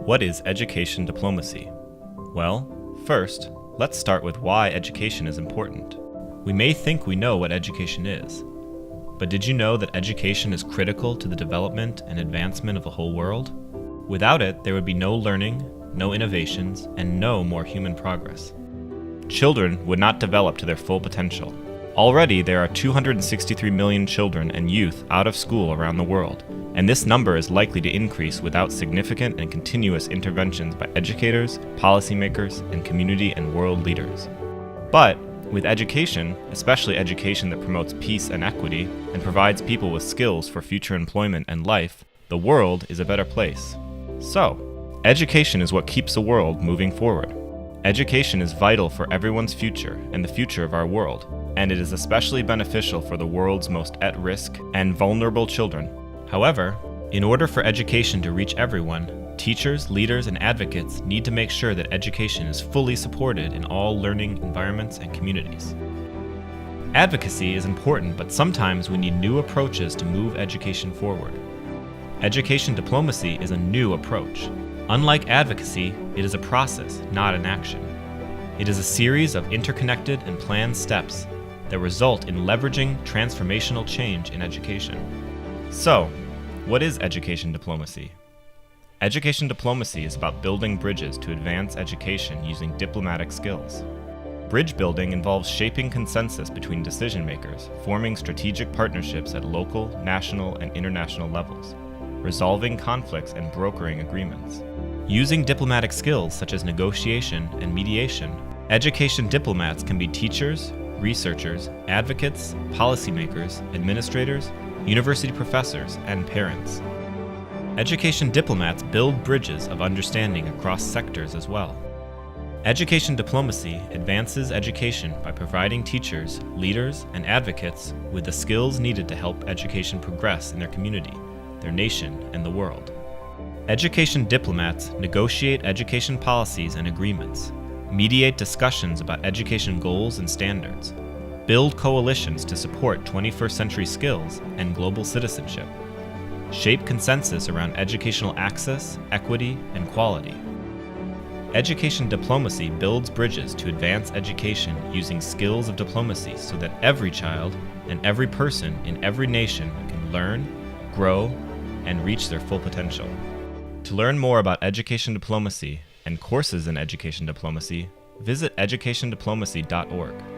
What is education diplomacy? Well, first, let's start with why education is important. We may think we know what education is, but did you know that education is critical to the development and advancement of the whole world? Without it, there would be no learning, no innovations, and no more human progress. Children would not develop to their full potential. Already, there are 263 million children and youth out of school around the world, and this number is likely to increase without significant and continuous interventions by educators, policymakers, and community and world leaders. But with education, especially education that promotes peace and equity and provides people with skills for future employment and life, the world is a better place. So, education is what keeps the world moving forward. Education is vital for everyone's future and the future of our world, and it is especially beneficial for the world's most at-risk and vulnerable children. However, in order for education to reach everyone, teachers, leaders, and advocates need to make sure that education is fully supported in all learning environments and communities. Advocacy is important, but sometimes we need new approaches to move education forward. Education diplomacy is a new approach. Unlike advocacy, it is a process, not an action. It is a series of interconnected and planned steps that result in leveraging transformational change in education. So, what is education diplomacy? Education diplomacy is about building bridges to advance education using diplomatic skills. Bridge building involves shaping consensus between decision makers, forming strategic partnerships at local, national, and international levels, resolving conflicts and brokering agreements. Using diplomatic skills such as negotiation and mediation, education diplomats can be teachers, researchers, advocates, policymakers, administrators, university professors, and parents. Education diplomats build bridges of understanding across sectors as well. Education diplomacy advances education by providing teachers, leaders, and advocates with the skills needed to help education progress in their community, their nation, and the world. Education diplomats negotiate education policies and agreements, mediate discussions about education goals and standards, build coalitions to support 21st century skills and global citizenship, shape consensus around educational access, equity, and quality. Education diplomacy builds bridges to advance education using skills of diplomacy so that every child and every person in every nation can learn, grow, and reach their full potential. To learn more about education diplomacy and courses in education diplomacy, visit educationdiplomacy.org.